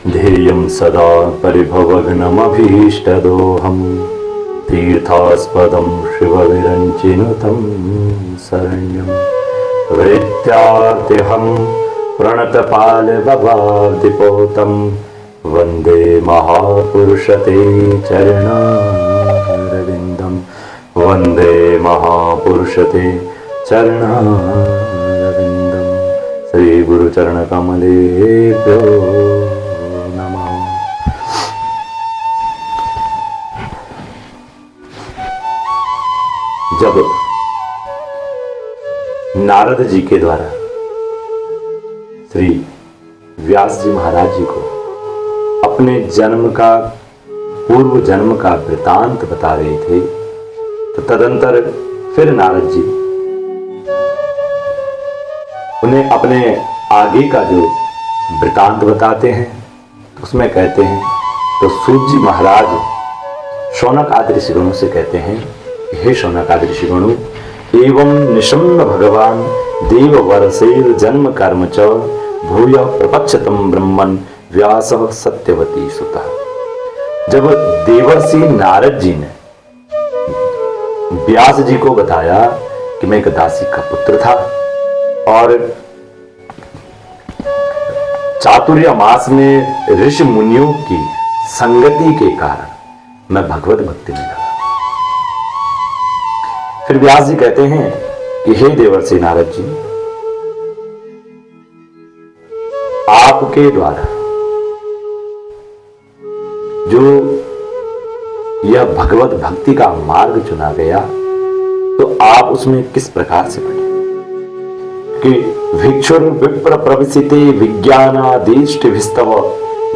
ध्येयं सदा परिभवघ्नमभीष्टदोहम् तीर्थास्पदं शिवविरञ्चिनुतं शरण्यं वृत्यार्तिहं प्रणतपालभवाब्धिपोतं वन्दे महापुरुषते चरणारविन्दं वन्दे महापुरुषते चरणारविन्दं श्री गुरुचरणकमलेभ्यो नमः। जब नारद जी के द्वारा श्री व्यास जी महाराज जी को अपने जन्म का पूर्व जन्म का वृतांत बता रहे थे, तो तदंतर फिर नारद जी उन्हें अपने आगे का जो वृतांत बताते हैं, तो उसमें कहते हैं, तो सूत जी महाराज शौनक आदि ऋषिगणों से कहते हैं, हे शौनक आदि ऋषिगणों, एवं निशम्न भगवान देव वर्षेर जन्म कर्म च भूय प्रपक्षतम ब्रह्मन व्यास सत्यवती सुतः। जब देवर्षि नारद जी ने व्यास जी को बताया कि मैं एक दासी का पुत्र था और चातुर्य मास में ऋषि मुनियों की संगति के कारण मैं भगवत भक्ति में लगा। फिर व्यास जी कहते हैं कि हे देवर्षि नारद जी, आपके द्वारा जो यह भगवत भक्ति का मार्ग चुना गया, तो आप उसमें किस प्रकार से बढ़े कि भिक्षुर विप्र प्रविशिते विज्ञानादिष्टिभिस्तव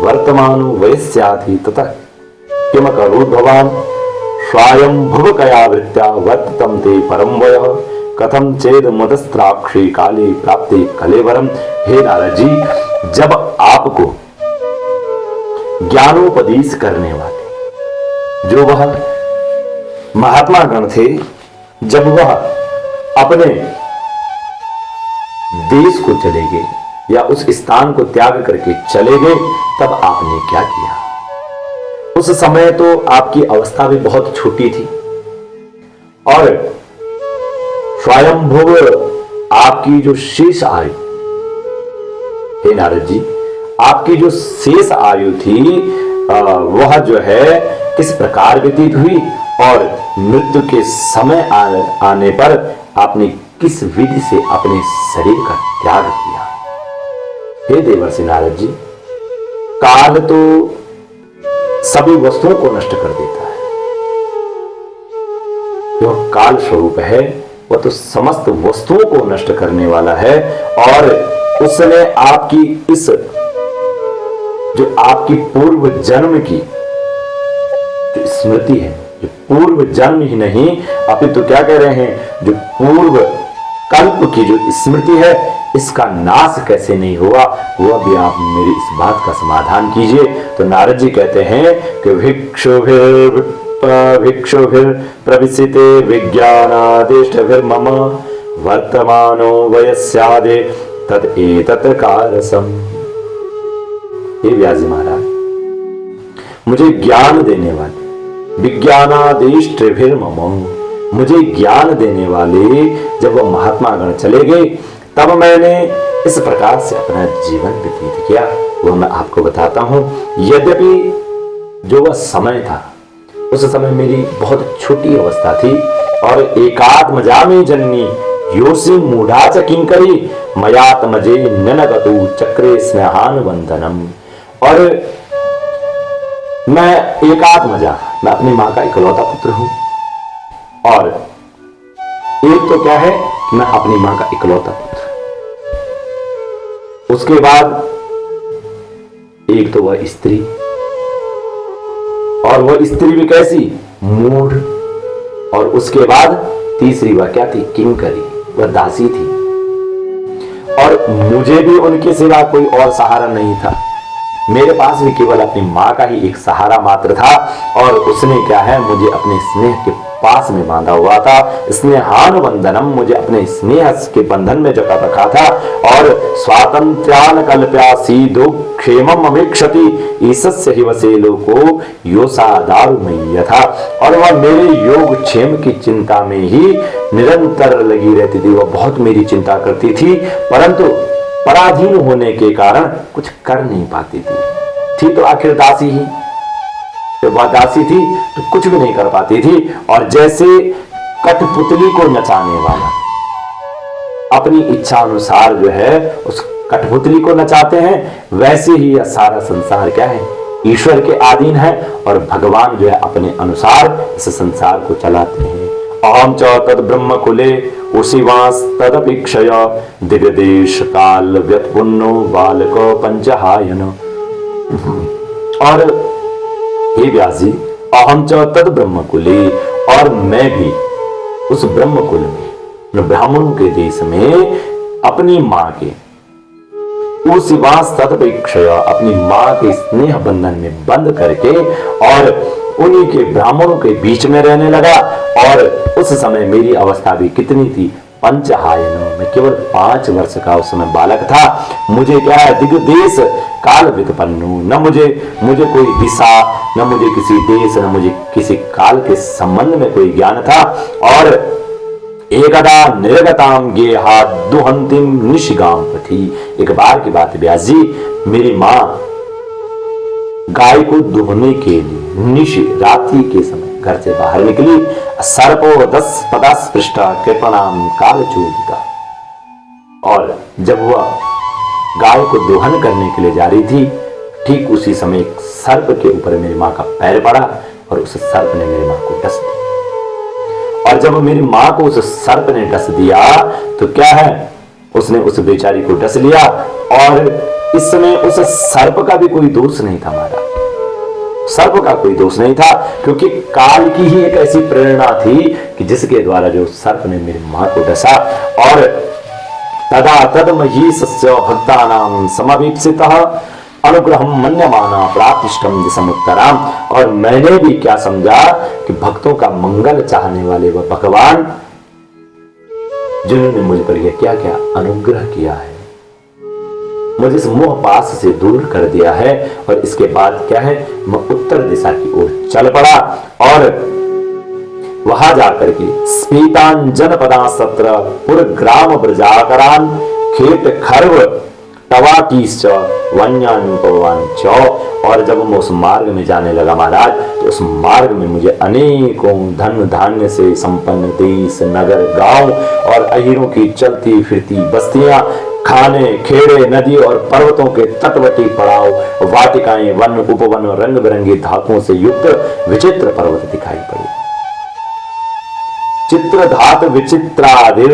वर्तमानो वयस्याधि तथा किम करोत् भवान् स्वायंभुवकया वृत्त्या वर्ततं ते परम वयः कथम चेद मदस्त्राक्षी काले प्राप्ते कलेवरम। हे नारद जी, जब आपको ज्ञानोपदेश करने वाले जो वह महात्मा गण थे, जब वह अपने देश को चले गए या उस स्थान को त्याग करके चले गए, तब आपने क्या किया? उस समय तो आपकी अवस्था भी बहुत छोटी थी और स्वयंभुव आपकी जो शेष आयु, हे नारद जी, आपकी जो शेष आयु थी वह जो है किस प्रकार व्यतीत हुई और मृत्यु के समय आने पर आपने किस विधि से अपने शरीर का त्याग किया? हे देवर्षि नारद जी, काल तो सभी वस्तुओं को नष्ट कर देता है, जो काल स्वरूप है वह तो समस्त वस्तुओं को नष्ट करने वाला है। और उसने आपकी इस जो आपकी पूर्व जन्म की स्मृति है, जो पूर्व जन्म ही नहीं अपितु क्या कह रहे हैं, जो पूर्व कल्प की जो स्मृति है, इसका नाश कैसे नहीं हुआ, वह भी आप मेरी इस बात का समाधान कीजिए। तो नारद जी कहते हैं कि भिक्षुभिर प्रविशिते विज्ञानादिष्टभिर्मम वर्तमानो वयस्यादे तद एतत् कारसम। हे व्यास जी महाराज, मुझे ज्ञान देने वाले विज्ञानादिष्टभिर्मम, मुझे ज्ञान देने वाले जब वह महात्मा गण चले गए, तब मैंने इस प्रकार से अपना जीवन व्यतीत किया। वह मैं आपको बताता हूं। यद्यपि जो वह समय था, उस समय मेरी बहुत छोटी अवस्था थी और एकात्मजामे जननी योषि मूढ़ा च किंकरी मयात्मजे ननगतु चक्रे स्नेहान वंदनम। और मैं एकात्मजा, मैं अपनी मां का इकलौता पुत्र हूं। और एक तो क्या है कि मैं अपनी मां का इकलौता पुत्र, उसके बाद एक तो वह स्त्री, और वह स्त्री भी कैसी, मूढ़, और उसके बाद तीसरी वह क्या थी, किंकरी, वह दासी थी। और मुझे भी उनके सिवा कोई और सहारा नहीं था, मेरे पास भी केवल अपनी मां का ही एक सहारा मात्र था। और उसने क्या है, मुझे अपने स्नेह के पास में बांधा हुआ था। स्नेहानुबंधनम, मुझे अपने स्नेह के बंधन में जकड़ रखा था। और स्वातंत्र्यान कल्प्यासीदो क्षेमम अपेक्षति ईसस्य ही वसे लोको योसा दारुमय्य था। और वह मेरे योग क्षेम की चिंता में ही निरंतर लगी रहती थी। वह बहुत मेरी चिंता करती थी, परंतु पराधीन होने के कारण कुछ कर नहीं पाती थी तो आखिर दासी ही, जब वह दासी थी तो कुछ भी नहीं कर पाती थी। और जैसे कठपुतली को नचाने वाला अपनी इच्छा अनुसार जो है उस कठपुतली को नचाते हैं, वैसे ही यह सारा संसार क्या है, ईश्वर के अधीन है और भगवान जो है अपने अनुसार इस संसार को चलाते हैं। अहम च तद ब्रह्म कुले उशिवास तदपीक्षय दिव्यदेश काल व्यत्पुन्नो बालक पंचहायन। और हे व्यास जी, अहम च तद ब्रह्म कुले, और मैं भी उस ब्रह्म कुल में, ब्राह्मणों के देश में अपनी माँ के उशिवास तदपेक्षय, अपनी माँ के स्नेह बंधन में बंद करके और उन्हीं के ब्राह्मणों के बीच में रहने लगा। और उस समय मेरी अवस्था भी कितनी थी, पंचहायनों में, केवल 5 वर्ष का उस समय बालक था। मुझे क्या है, दिग्देश काल वित्पन्नु, न मुझे कोई दिशा, न मुझे किसी देश, न मुझे किसी काल के संबंध में कोई ज्ञान था। और एकदा निर्गताम गेहा दुहंतिम निशिगाम पथी, एक बार की बात व्यास जी, मेरी माँ गाय को दुहने के लिए निशि रात्रि के समय घर से बाहर निकली। सर्पो 10 पदास पृष्ठा कृपणाम काल चोदिता, और जब वह गाय को दोहन करने के लिए जा रही थी, ठीक उसी समय एक सर्प के ऊपर मेरी माँ का पैर पड़ा और उस सर्प ने मेरी माँ को डस दिया। और जब मेरी माँ को उस सर्प ने डस दिया तो क्या है, उसने उस बेचारी को डस लिया। और इस समय उस सर्प का भी कोई दोष नहीं था, हमारा सर्प का कोई दोष नहीं था, क्योंकि काल की ही एक ऐसी प्रेरणा थी कि जिसके द्वारा जो सर्प ने मेरी माँ को डसा। और तदा तदमयी सस्य भक्तानां समवीप्सितः अनुग्रहम मन्यमाना प्रातिष्ठम दिशमुत्तराम। और मैंने भी क्या समझा कि भक्तों का मंगल चाहने वाले वह भगवान जिन्होंने मुझ पर यह क्या क्या अनुग्रह किया है, मुझे इस मोह पास से दूर कर दिया है। और इसके बाद क्या है, मैं उत्तर दिशा की ओर चल पड़ा और वहां जाकर के स्पीतांजन पदा सत्र पुर ग्राम ब्रजाकरान खेत खर्व टवाकीश्च वन्यानुपवान चौ। और जब मैं उस मार्ग में जाने लगा महाराज, तो उस मार्ग में मुझे अनेकों धन धान्य से संपन्न देश, नगर, गांव और अहीरों की चलती फिरती बस्तियां, खाने, खेड़े, नदी और पर्वतों के तटवर्ती पड़ाव, वाटिकाएं, वन, उपवन और रंग बिरंगी धातुओं से युक्त विचित्र पर्वत दिखाई पड़े। चित्र धात विचित्रादिर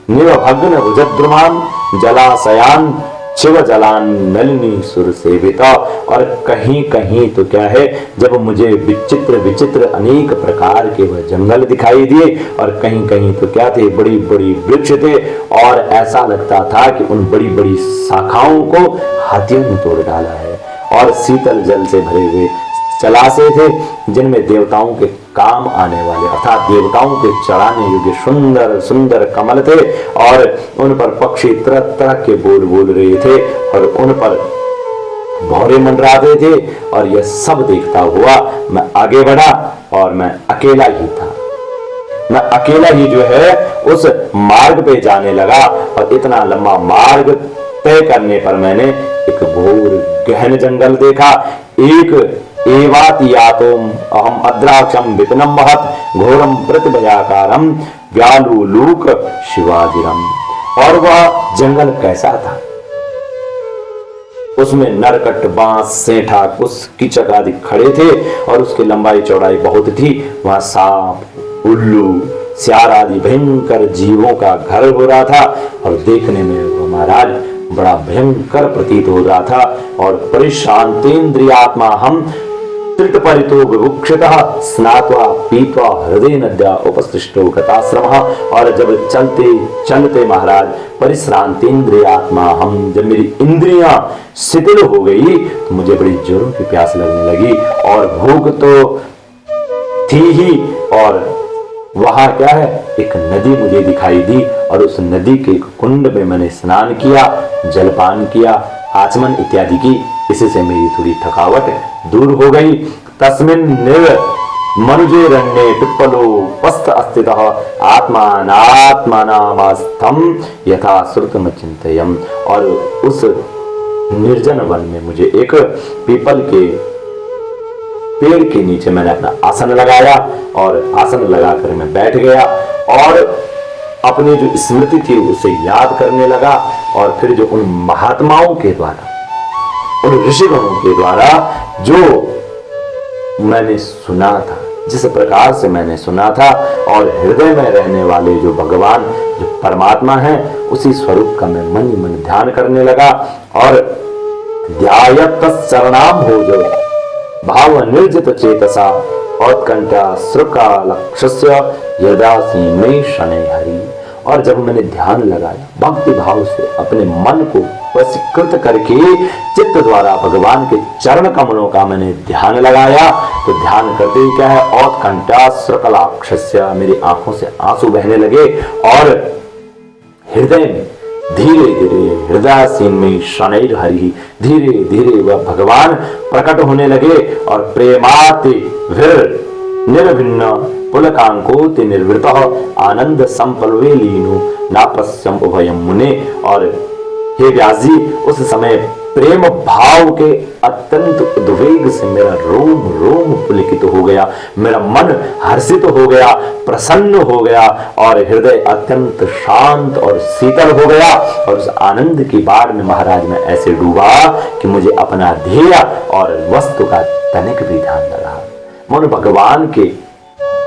निवभग्न भुजद्रुमान जलाशयान शिव जलान नलिनी सुर सेविता। और कहीं कहीं तो क्या है, जब मुझे विचित्र विचित्र अनेक प्रकार के वह जंगल दिखाई दिए, और कहीं कहीं तो क्या थे, बड़ी बड़ी वृक्ष थे, और ऐसा लगता था कि उन बड़ी बड़ी शाखाओं को हाथियों ने तोड़ डाला है। और शीतल जल से भरे हुए जलाशय थे, जिनमें देवताओं के काम आने वाले अर्थात देवताओं के चढ़ाने योग्य सुंदर सुंदर कमल थे। और उन पर पक्षी तरह तरह के बोल बोल रहे थे, और उन पर भौरे मंडराते थे। और यह सब देखता हुआ मैं आगे बढ़ा, और मैं अकेला ही था। मैं अकेला ही जो है उस मार्ग पे जाने लगा। और इतना लंबा मार्ग तय करने पर मैंने एक घोर गहन जंगल देखा। एक एवातियातोम अहम अद्राक्षम विपिनम महत घोरम प्रतिभयाकारम व्यालुलूक शिवाजिरम। और वह जंगल कैसा था, उसमें नरकट, बांस, सेठा, कुश, कीचक आदि खड़े थे, और उसकी लंबाई चौड़ाई बहुत थी। वहां सांप, उल्लू, सियार आदि भयंकर जीवों का घर हो रहा था। और देखने में वो महाराज बड़ा भयंकर प्रतीत हो रहा था। और परिशांतेन्द्रियात्मा हम त्रितपरितो विवक्षितः स्नात्वा पीत्वा हृदय नद्या उपसृष्टो गताश्रमः। और जब चलते चलते महाराज परिश्रांतेन्द्रियात्मा हम, जब मेरी इंद्रियां शिथिल हो गई तो मुझे बड़ी जोरों की प्यास लगने लगी। और भूख तो थी ही, और वहां क्या है, एक नदी मुझे दिखाई दी और उस नदी के कुंड में मैंने स्नान किया, जलपान किया, आचमन इत्यादि की। इससे मेरी थोड़ी थकावट दूर हो गई। तस्मिन् मनुजे रण्ये पिप्पलो पस्त अस्थितः आत्मानात्मनामस्थम यथा श्रुतम चिंतयम्। और उस निर्जन वन में मुझे एक पीपल के पेड़ के नीचे मैंने अपना आसन लगाया और आसन लगाकर मैं बैठ गया और अपनी जो स्मृति थी उसे याद करने लगा। और फिर जो उन महात्माओं के द्वारा, उन ऋषिगणों के द्वारा जो मैंने सुना था, जिस प्रकार से मैंने सुना था, और हृदय में रहने वाले जो भगवान, जो परमात्मा है, उसी स्वरूप का मैं मन ही मन ध्यान करने लगा। और ध्यायत चरणाम्भोज भाव निर्जित चेतसा उत्कंठा श्रुका लक्ष्य यदासीमे शनै हरि। और जब मैंने ध्यान लगाया भक्ति भाव से अपने मन को वशीकृत करके चित्त द्वारा भगवान के चरण कमलों का मैंने ध्यान लगाया, तो ध्यान करते ही क्या है, उत्कंठा श्रुकलाक्षस्य, मेरी आंखों से आंसू बहने लगे और हृदय में धीरे धीरे हृदय सीन में शनैर हरि, धीरे धीरे वह भगवान प्रकट होने लगे। और प्रेमाति विर निर्भिन्न पुलकांकोति निर्वृत आनंद संपलवे लीनो नापस्यम उभयम मुने। और हे व्यास जी, उस समय प्रेम भाव के अत्यंत उद्वेग से मेरा रोम रोम पुलकित हो गया, मेरा मन हर्षित हो गया, प्रसन्न हो गया और हृदय अत्यंत शांत और शीतल हो गया। और उस आनंद की बाढ़ में महाराज मैं ऐसे डूबा कि मुझे अपना ध्येय और वस्तु का तनिक भी ध्यान न रहा। मन भगवान के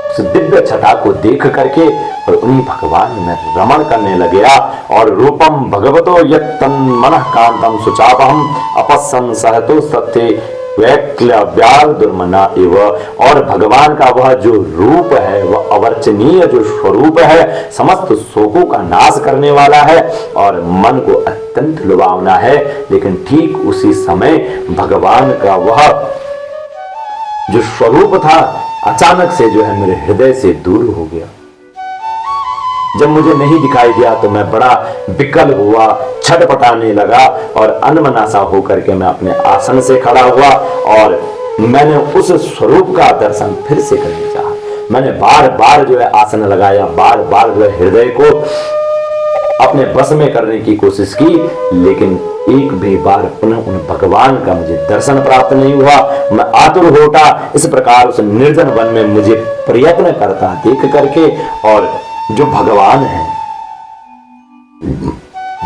उस दिव्य छटा को देख करके और उन्हीं भगवान में रमण करने लगे। और रूपम भगवतो यत्तन मनः कांतम सुचापहम अपस्सन सहतो सत्य वैक्ल्य व्याल दुर्मना एव। और भगवान का वह जो रूप है, वह अवर्चनीय जो स्वरूप है, समस्त शोकों का नाश करने वाला है और मन को अत्यंत लुभावना है। लेकिन ठीक उसी समय भगवान का वह जो स्वरूप था अचानक से जो है मेरे हृदय से दूर हो गया। जब मुझे नहीं दिखाई दिया तो मैं बड़ा विकल हुआ, छटपटाने लगा और अनमनासा होकर के मैं अपने आसन से खड़ा हुआ और मैंने उस स्वरूप का दर्शन फिर से करने चाहा। मैंने बार बार जो है आसन लगाया, बार बार जो है हृदय को अपने बस में करने की कोशिश की, लेकिन एक भी बार पुनः उन भगवान का मुझे दर्शन प्राप्त नहीं हुआ। मैं आतुर हो उठा। इस प्रकार उस निर्जन वन में मुझे प्रयत्न करता देख करके, और जो भगवान है,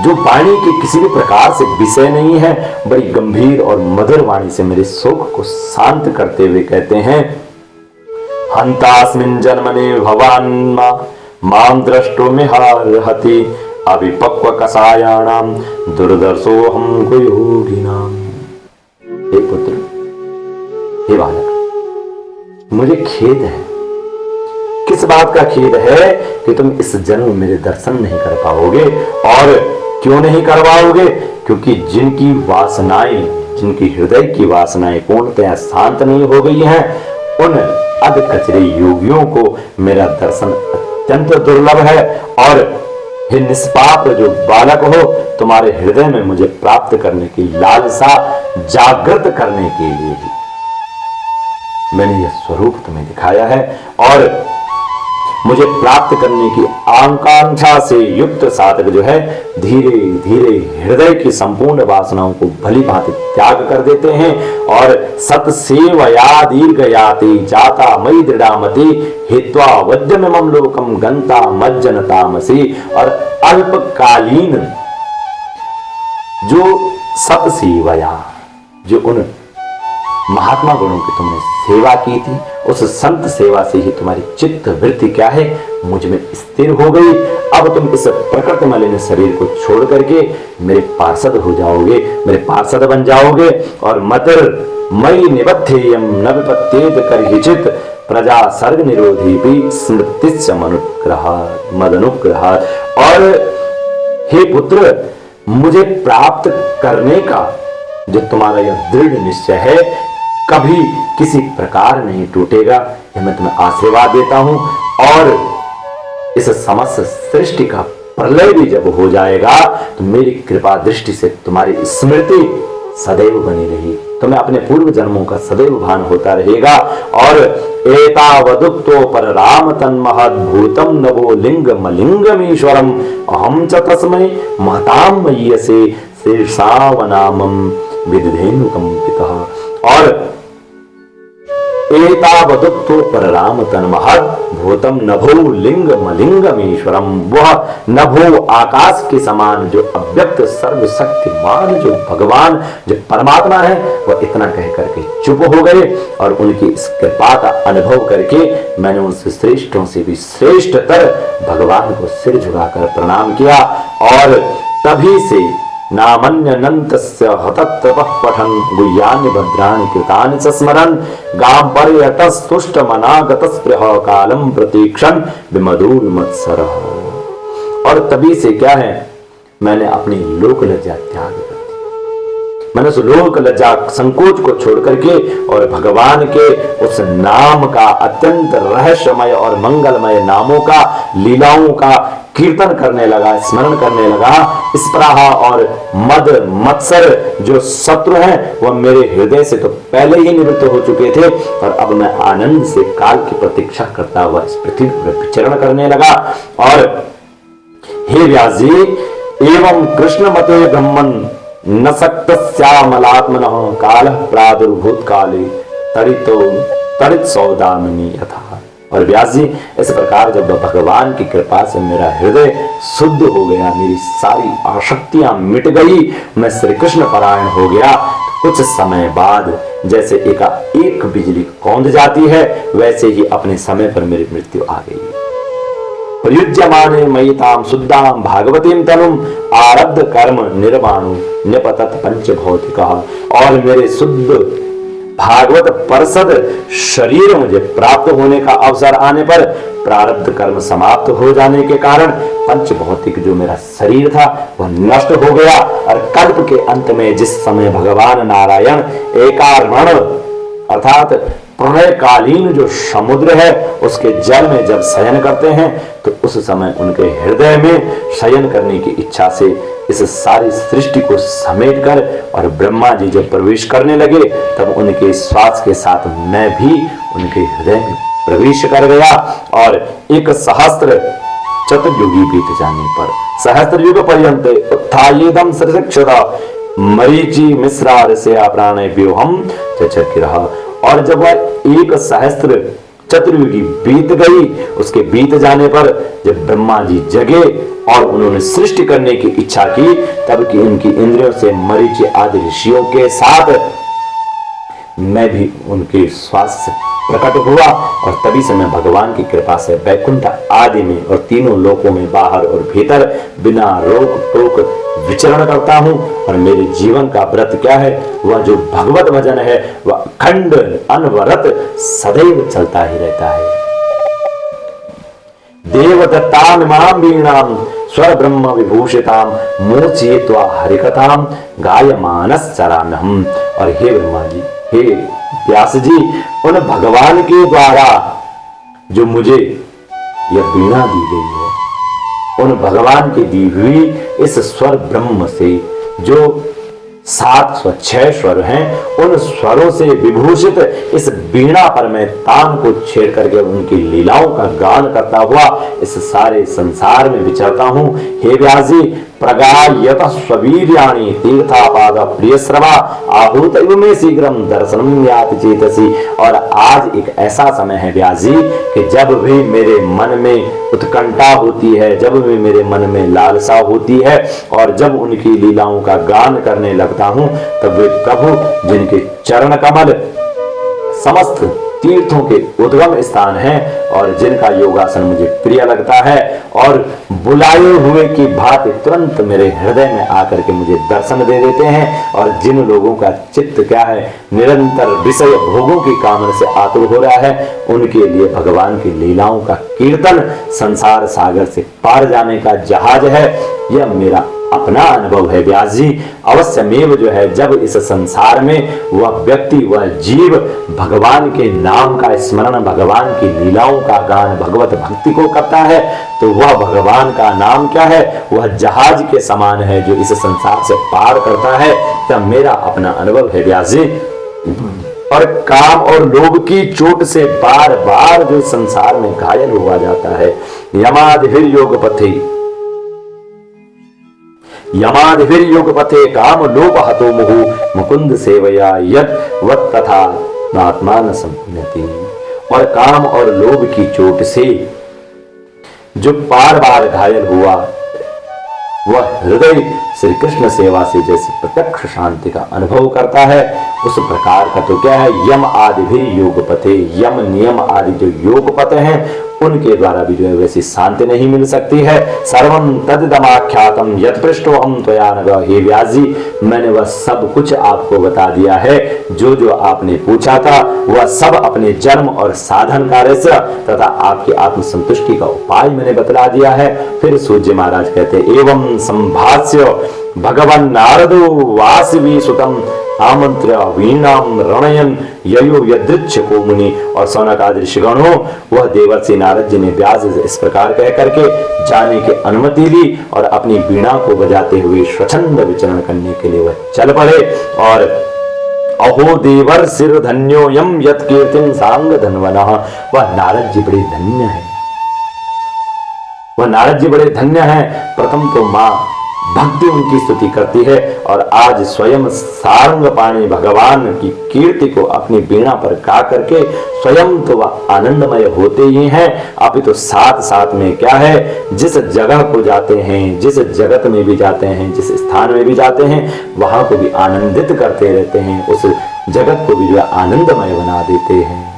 जो वाणी के किसी भी प्रकार से विषय नहीं है, बड़ी गंभीर और मधुर वाणी से मेरे शोक को शांत करते हुए कहते हैं, हंतास्मिन् जन्मने भवान माम द्रष्टो में हारहति अभिपक्व कसायाणाम दुर्दर्शो हम को योगिनाम। हे पुत्र, हे बालक, मुझे खेद है। किस बात का खेद है कि तुम इस जन्म में मेरे दर्शन नहीं कर पाओगे। और क्यों नहीं कर पाओगे? क्योंकि जिनकी वासनाएं, जिनकी हृदय की वासनाएं पूर्णतः शांत नहीं हो गई हैं, उन अध कचरे योगियों को मेरा दर्शन अत्यंत दुर्लभ है। और हे निष्पाप जो बालक हो, तुम्हारे हृदय में मुझे प्राप्त करने की लालसा जागृत करने के लिए ही मैंने यह स्वरूप तुम्हें दिखाया है। और मुझे प्राप्त करने की आकांक्षा से युक्त साधक जो है धीरे धीरे हृदय की संपूर्ण वासनाओं को भली भांति त्याग कर देते हैं और सत्सेवया दीर्घयाति जाता मयि दृढ़ामति हित्वा वद्यमिमं लोकम गंता मज्जनतामसि। और अल्पकालीन जो सत्सेवया, जो उन महात्मा गुणों की तुमने सेवा की थी, उस संत सेवा से ही तुम्हारी चित्त वृत्ति क्या है, मुझ में स्थिर हो गई। अब तुम इस प्रकृति मलिन शरीर को छोड़ करके मेरे पार्षद हो जाओगे, मेरे पार्षद बन जाओगे। और मतिर मई निबद्धेयम न विपत्येत करहिचित प्रजा सर्ग निरोधी भी स्मृतिश्च मदनुग्रह। और हे पुत्र, मुझे प्राप्त करने का जो तुम्हारा यह दृढ़ निश्चय है कभी किसी प्रकार नहीं टूटेगा, यह मैं तुम्हें आशीर्वाद देता हूं। और इस समस्त सृष्टि का प्रलय भी जब हो जाएगा तो मेरी कृपा दृष्टि से तुम्हारी स्मृति सदैव बनी रही, तुम्हें अपने पूर्व जन्मों का सदैव भान होता रहेगा। और एतावदुक्तो पर राम तन्महद भूतम नभो लिंग मलिंगमीश्वरम अहम च तस्मै महताम मय्यसे शीर्षावनामम विदधेनु कंपितः। और एतावदुक्तो पर राम तन्महद भूतम नभो लिंग मलिंगमीश्वरम, वह नभो आकाश के समान जो अव्यक्त सर्वशक्तिमान जो भगवान जो परमात्मा है, वह इतना कह करके चुप हो गए और उनकी इस कृपा का अनुभव करके मैंने उनसे श्रेष्ठों से भी श्रेष्ठतर भगवान को सिर झुकाकर प्रणाम किया। और तभी से नामन्यनन्तस्य हतत्रपः पठन् गुह्यानि भद्राणि कृतानि च स्मरन् गां पर्यटस्तुष्टमनागतस्पृह कालं प्रतीक्षन् विमधुर्मत्सरः। और तभी से क्या है, मैंने अपनी लोक लज्जा त्याग कर दी। मैंने उस लोक लज्जा संकोच को छोड़ करके और भगवान के उस नाम का अत्यंत रहस्यमय और मंगलमय नामों का लीलाओं का कीर्तन करने लगा, स्मरण करने लगा। स्पृहा और मद मत्सर जो शत्रु हैं वह मेरे हृदय से तो पहले ही निवृत्त हो चुके थे और अब मैं आनंद से काल की प्रतीक्षा करता हुआ इस पृथ्वी पर विचरण करने लगा। और हे व्यास जी, एवं कृष्ण मते ब्रह्मन् न शक्तस्यामलात्मनः कालः प्रादुर्भूत काले तरित सौदामिनी यथा। और व्यास जी, इस प्रकार जब भगवान की कृपा से मेरा हृदय शुद्ध हो गया, मेरी सारी आसक्तियां मिट गई, मैं श्री कृष्ण परायण हो गया, कुछ समय बाद जैसे एक बिजली कौंध जाती है वैसे ही अपने समय पर मेरी मृत्यु आ गई। प्रयुज्यमाने मयिताम शुद्धाम भागवतीम तनुम आरब्ध कर्म निर्वाणु निपतत पंच भौतिका। और मेरे शुद्ध भागवत परसद शरीर मुझे प्राप्त होने का अवसर आने पर प्रारब्ध कर्म समाप्त हो जाने के कारण पंच भौतिक जो मेरा शरीर था वह नष्ट हो गया। और कल्प के अंत में जिस समय भगवान नारायण एकार्मण अर्थात प्रलयकालीन जो समुद्र है उसके जल में जब शयन करते हैं तो उस समय उनके हृदय में शयन करने की इच्छा से इस सारी सृष्टि को समेटकर और ब्रह्मा जी जब प्रवेश करने लगे तब उनके श्वास के साथ मैं भी उनके हृदय में प्रवेश कर गया। और 1 सहस्त्र चतुर्युगी बीत जाने पर सहस्त्र युग पर्यंत उत्थायेदम सृक्षता मरीचि मिश्रा ऋषया प्राणेभ्यो हम चचकिरः। और जब वह 1 सहस्त्र चतुर्युगी बीत गई, उसके बीत जाने पर जब ब्रह्मा जी जगे और उन्होंने सृष्टि करने की इच्छा की, तब कि उनकी इंद्रियों से मरीचि आदि ऋषियों के साथ मैं भी उनके श्वास से प्रकट हुआ। और तभी से मैं भगवान की कृपा से वैकुंठ आदि में और तीनों लोकों में बाहर और भीतर बिना रोक टोक विचरण करता हूं। और मेरे जीवन का व्रत क्या है, वह जो भगवत भजन है वह अखंड अनवरत सदैव चलता ही रहता है। देवदत्तां मां वीणां स्वर ब्रह्म विभूषितां मूर्छयित्वा हरिकथां गायमानश्चराम्यहम्। और हे ब्रह्मा जी, हे व्यास जी, उन भगवान के द्वारा जो मुझे यह वीणा दी गई है, उन भगवान की दी हुई इस स्वर ब्रह्म से जो 7 स्वर 6 स्वर हैं, उन स्वरों से विभूषित इस वीणा पर मैं तान को छेड़ करके उनकी लीलाओं का गान करता हुआ इस सारे संसार में विचरता हूं। हे व्यास जी, प्रगायत स्ववीर्याणि तीर्थापाद प्रियश्रवा आहूत में शीघ्रम दर्शनम याति चेतसी। और आज एक ऐसा समय है व्यास जी कि जब भी मेरे मन में उत्कंठा होती है, जब भी मेरे मन में लालसा होती है और जब उनकी लीलाओं का गान करने लगता हूं, तब वे प्रभु जिनके चरण कमल समस्त तीर्थों के उद्गम स्थान है और जिनका योगासन मुझे प्रिय लगता है और बुलाए हुए की भांति तुरंत मेरे हृदय में आकर के मुझे दर्शन दे देते हैं। और जिन लोगों का चित्त क्या है, निरंतर विषय भोगों की कामना से आतुर हो रहा है, उनके लिए भगवान की लीलाओं का कीर्तन संसार सागर से पार जाने का जहाज है। यह मेरा अपना अनुभव है व्यास जी। अवश्यमेव जो है जब इस संसार में वह व्यक्ति, वह जीव भगवान के नाम का स्मरण, भगवान की लीलाओं का गान, भगवत भक्ति को करता है, तो वह भगवान का नाम क्या है, वह जहाज के समान है जो इस संसार से पार करता है। तब मेरा अपना अनुभव है व्यास जी। और काम और लोभ की चोट से बार बार जो संसार में घायल हुआ जाता है, यमादिभिर योग पथे काम लोभ हतो मुहु मुकुंद सेवया यत वत तथा आत्मान संपन्नति। और काम और लोभ की चोट से जो बार बार घायल हुआ, वह हृदय श्री कृष्ण सेवा से जैसे प्रत्यक्ष शांति का अनुभव करता है, उस प्रकार का तो क्या है, यम आदि भी योग पथे, यम नियम आदि जो योग पथ हैं उनके द्वारा भी जो है वैसी शांति नहीं मिल सकती है। सर्वम तदिदमाख्यातम यत् पृष्ठो हम त्वया नघ। हे व्यास जी, मैंने वह सब कुछ आपको बता दिया है, जो जो आपने पूछा था वह सब अपने जन्म और साधन कार्य से तथा आपकी आत्मसंतुष्टि का उपाय मैंने बतला दिया है। फिर सूर्य महाराज कहते एवं संभाष्य भगवान नारदो वासवी सुतम आमंत्र वीणाम रणयन ययो यदृच्छ को मुनि। और सौनक आदि ऋषिगणों, वह देवर्षि नारद जी ने व्यास इस प्रकार कह करके जाने की अनुमति ली और अपनी वीणा को बजाते हुए स्वच्छंद विचरण करने के लिए वह चल पड़े। और अहो देवर सिर धन्यो यम यत कीर्तिम सांग धनवनः। वह नारद जी बड़े धन्य है, वह नारद जी बड़े धन्य हैं। प्रथम तो मां भक्ति उनकी स्तुति करती है और आज स्वयं सारंग पाणी भगवान की कीर्ति को अपनी वीणा पर गा करके स्वयं तो वह आनंदमय होते ही हैं, अभी तो साथ साथ में क्या है, जिस जगह को जाते हैं, जिस जगत में भी जाते हैं, जिस स्थान में भी जाते हैं, वहां को भी आनंदित करते रहते हैं, उस जगत को भी जो आनंदमय बना देते हैं।